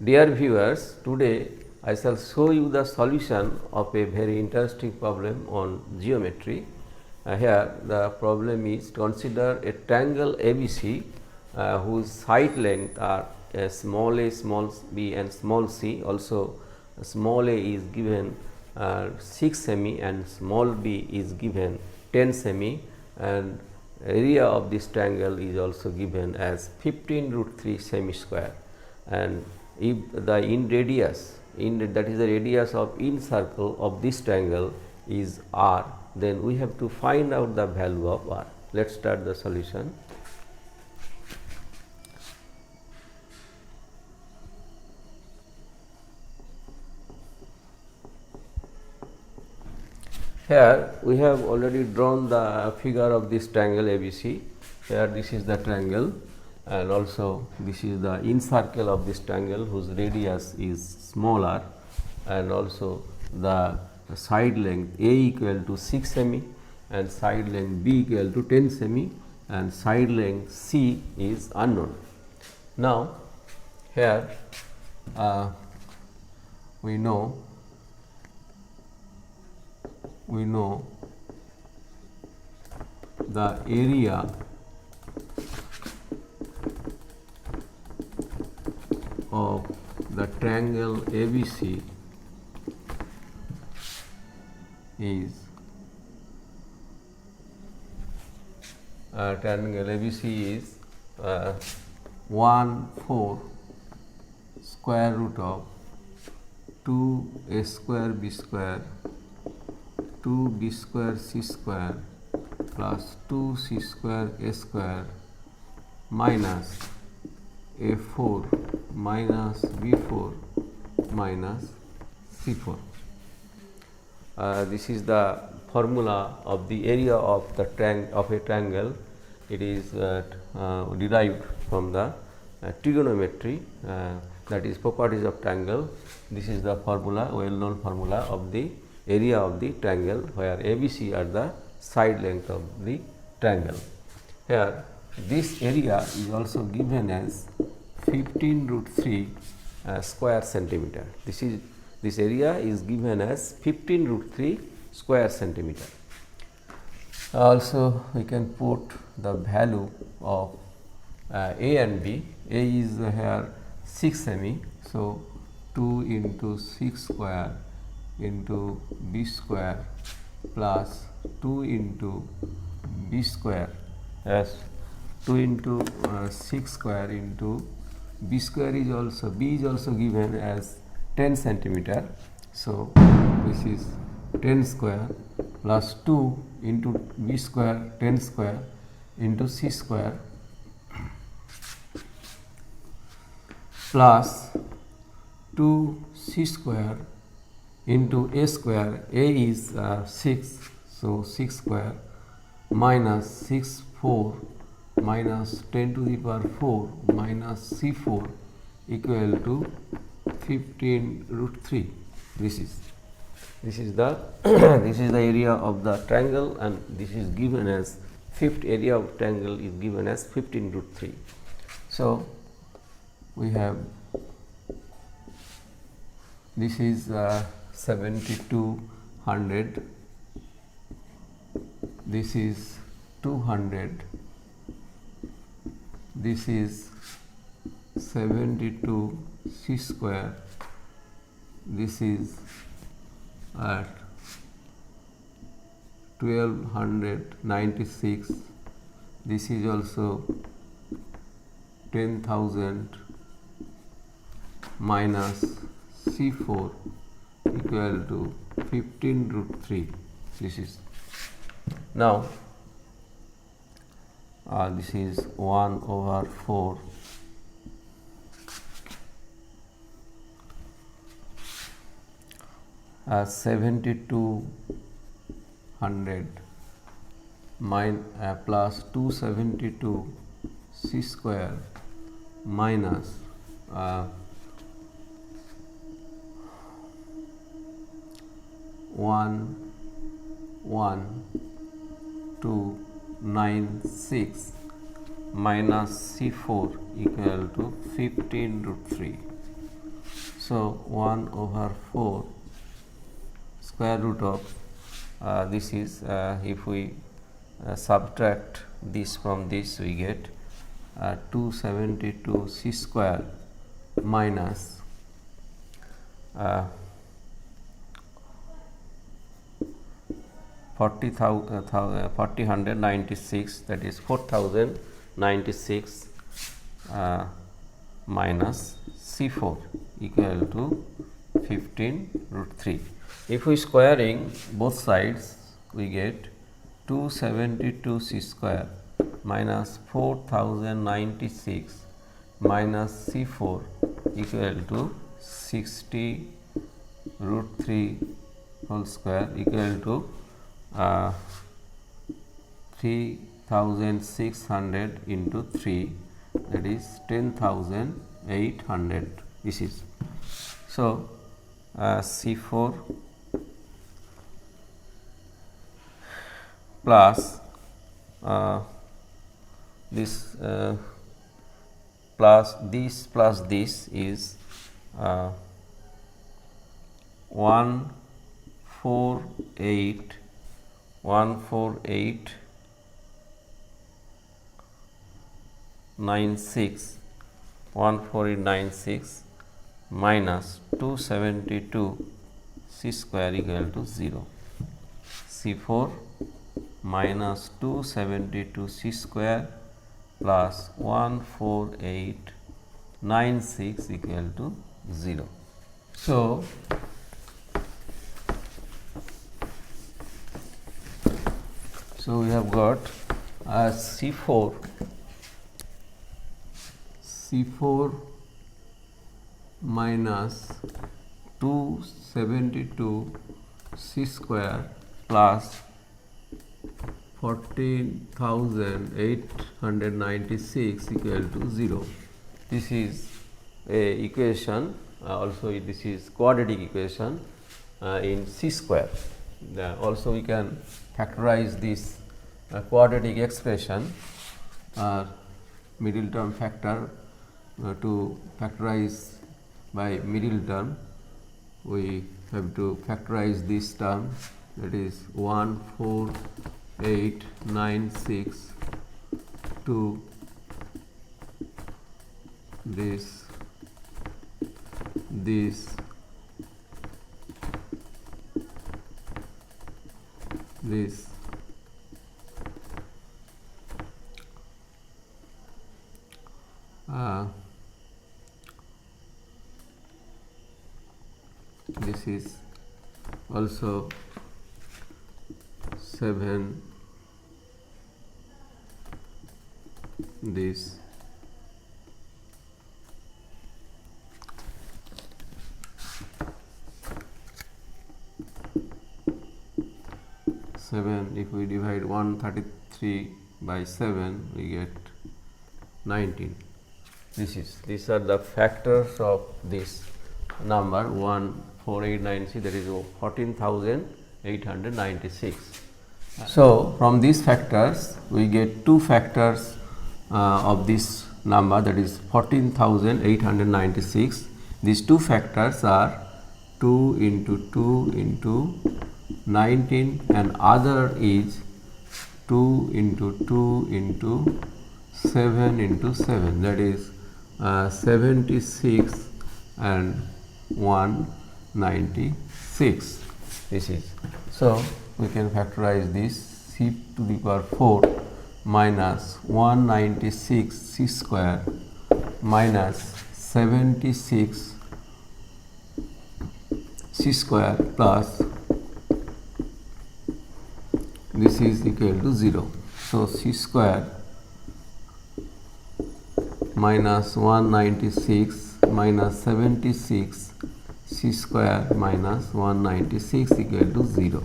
Dear viewers, today I shall show you the solution of a very interesting problem on geometry. Here the problem is, consider a triangle ABC whose side length are small a, small b and small c. Also small a is given 6 semi and small b is given 10 semi, and area of this triangle is also given as 15 root 3 semi square. And if the in radius, that is the radius of in circle of this triangle is r, then we have to find out the value of r. Let us start the solution. Here we have already drawn the figure of this triangle ABC. Here this is the triangle, and also this is the in circle of this triangle whose radius is smaller, and also the side length A equal to 6 semi and side length B equal to 10 semi, and side length C is unknown. Now here we know the area of the triangle ABC is triangle ABC is 1/4 square root of 2a square b square 2b square c square plus 2c square a square minus a4 minus b4 minus c4. This is the formula of the area of the of a triangle. It is derived from the trigonometry, that is properties of triangle. This is the formula, well known formula of the area of the triangle, where ABC are the side length of the triangle. Here this area is also given as 15 root 3 square centimeter. This area is given as 15 root 3 square centimeter. Also we can put the value of A and B. A is here 6 semi, so 2 into 6 square into B square plus 2 into B square as 2 into 6 square into B square is also, B is also given as 10 centimeter. So this is 10 square plus 2 into B square 10 square into C square plus 2C square into A square. A is 6, so 6 square minus 6 4 minus 10 to the power 4 minus C4 equal to 15 root 3. This is the this is the area of the triangle, and this is given as area of triangle is given as 15 root 3. So we have this is 7200, this is 200, this is 72 c square, this is at 1296, this is also 10,000 minus C4 equal to 15 root 3. This is now this is 1/4 7200 plus 272 c square minus 11296 minus C4 equal to 15 root 3. So 1 over 4 square root of this is if we subtract this from this, we get 272 c square minus 4096, that is 4096 minus C4 equal to 15 root 3. If we squaring both sides, we get 272 c square minus 4096 minus C4 equal to 60 root 3 whole square equal to 3600 into 3, that is 10,800. This is so C4 plus this plus this is 148 14896 minus 272 c square equal to 0. C4 minus 272 c square plus 14896 equal to 0. So, we have got C4 minus 272 c square plus 14,896 equal to 0. This is a equation, also this is quadratic equation in C square. Also we can factorize this quadratic expression middle term factor. To factorize by middle term, we have to factorize this term, that is 14896 to this this is also 7 this if we divide 133 by 7, we get 19. These are the factors of this number 14896, that is 14,896. So, from these factors we get two factors of this number, that is 14,896. These two factors are 2 into 2 into 19 and other is 2 into 2 into 7 into 7, that is 76 and 196. This is so we can factorize this c to the power 4 minus 196 c square minus 76 c square plus this is equal to 0. So, c square minus 196 minus 76 c square minus 196 equal to 0,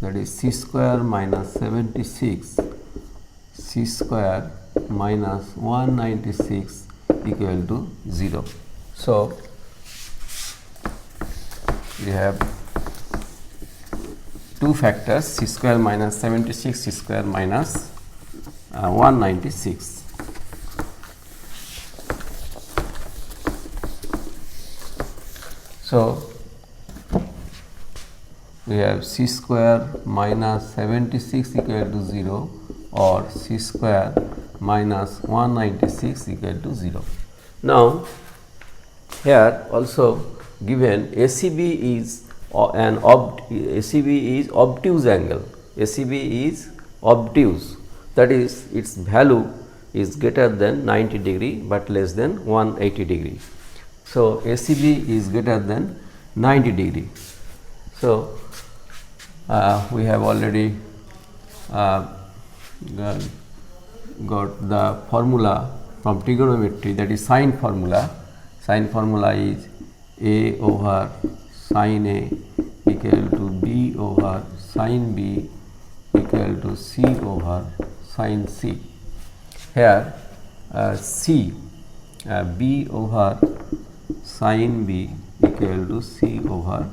that is c square minus 76 c square minus 196 equal to 0. So, we have two factors, c square minus 76, c square minus 196. So, we have c square minus 76 equal to 0 or c square minus 196 equal to 0. Now, here also given ACB is ACB is obtuse angle. ACB is obtuse, that is its value is greater than 90 degree but less than 180 degree. So, ACB is greater than 90 degree. So, we have already got the formula from trigonometry, that is sine formula. Sine formula is A over sine A equal to B over sine B equal to C over sine C. Here C B over sine B equal to C over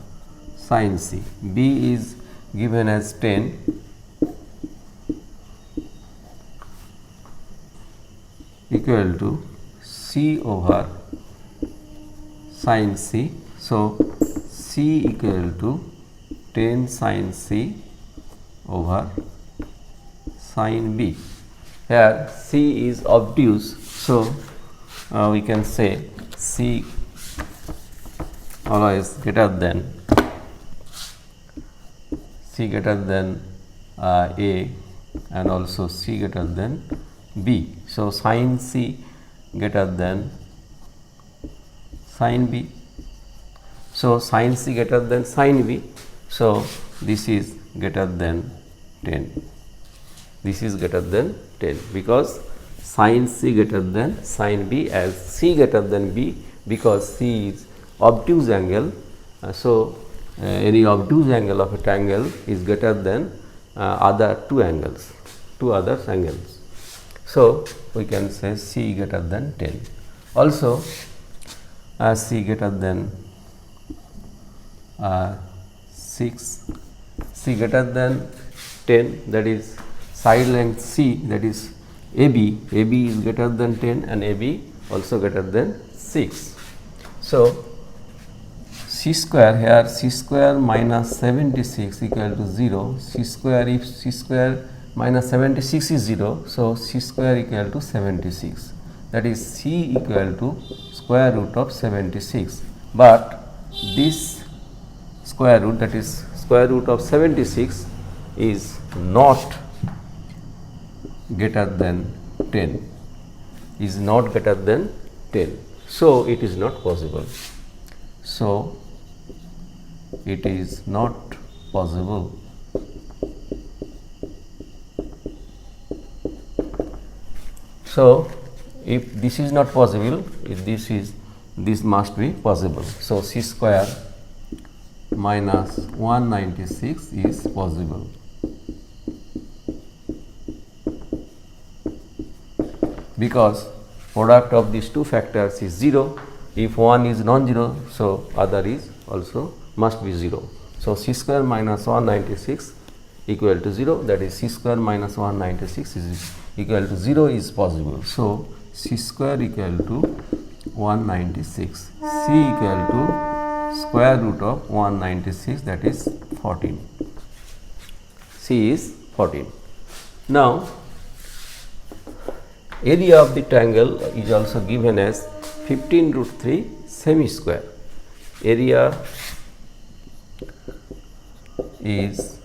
sine C. B is given as 10, equal to C over sine C. So, C equal to 10 sine C over sine B. Here C is obtuse, so we can say C always greater than A and also C greater than B. So, sine C greater than sine B. So, sine C greater than sine B. So, this is greater than 10. This is greater than 10 because sine C greater than sine B, as C greater than B because C is obtuse angle. Any obtuse angle of a triangle is greater than other two angles. So, we can say C greater than 10. Also, C greater than 6, C greater than 10, that is side length C, that is AB is greater than 10 and AB also greater than 6. So, C square, here C square minus 76 equal to 0, C square, if C square minus 76 is 0, so C square equal to 76, that is C equal to square root of 76, but this square root, that is square root of 76 is not greater than 10, is not greater than 10. So, it is not possible. So, it is not possible. So, if this is not possible, if this must be possible. So, C square minus 196 is possible. Because product of these two factors is 0. If one is non-zero, so other is also must be 0. So, C square minus 196 equal to 0, that is C square minus 196 is equal to 0 is possible. So, C square equal to 196, C equal to square root of 196, that is 14, C is 14. Now, area of the triangle is also given as 15 root 3 semi square. Area is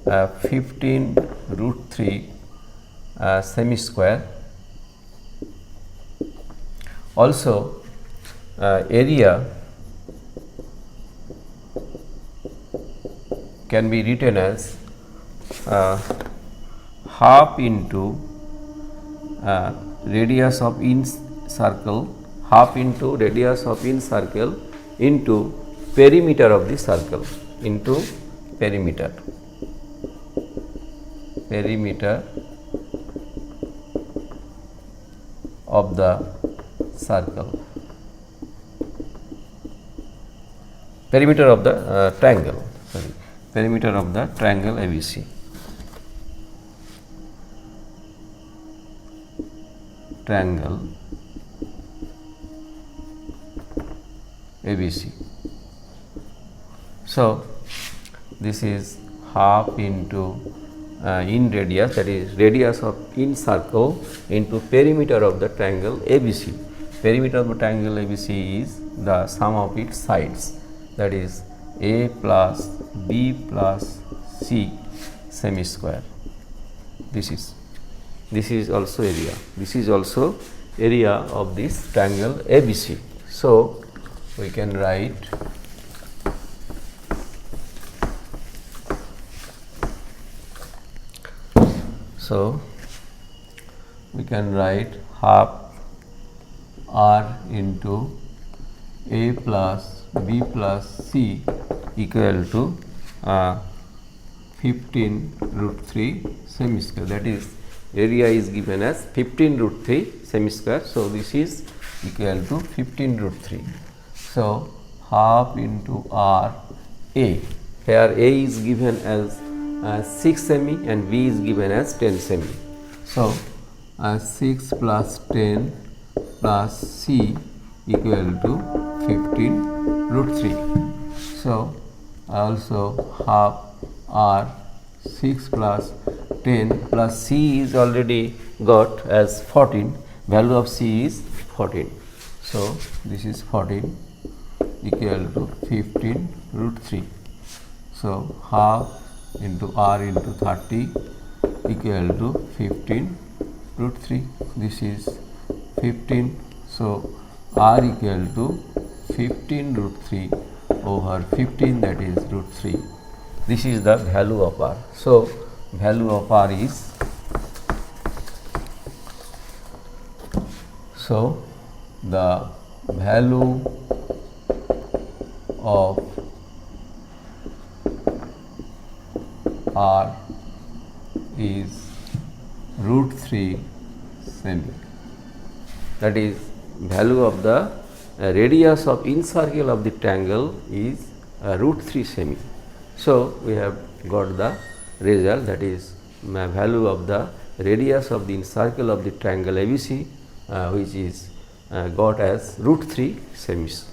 15 root 3 semi square. Also, area can be written as half into radius of in circle, half into radius of in circle into perimeter of the circle, into perimeter of the circle, perimeter of the triangle, perimeter of the triangle ABC. Triangle ABC. So, this is half into in radius, that is radius of in circle into perimeter of the triangle ABC. Perimeter of the triangle ABC is the sum of its sides, that is A plus B plus C semi square. This is also area. This is also area of this triangle ABC. So, we can write half R into A plus B plus C equal to 15 root 3 semi square, that is area is given as 15 root 3 semi square. So, this is equal to 15 root 3. So, half into R A, here A is given as 6 semi and B is given as 10 semi. So, 6 plus 10 plus C equal to 15 root 3. So, also half R 6 plus 10 plus C is already got as 14, value of C is 14. So, this is 14 equal to 15 root 3. So, half into R into 30 equal to 15 root 3. This is 15. So, R equal to 15 root 3 over 15, that is root 3. This is the value of R. So, value of R is, so the value of R is root 3 semi, that is value of the radius of incircle of the triangle is root 3 semi. So, we have got the result, that is value of the radius of the incircle of the triangle ABC, which is got as root 3 semis.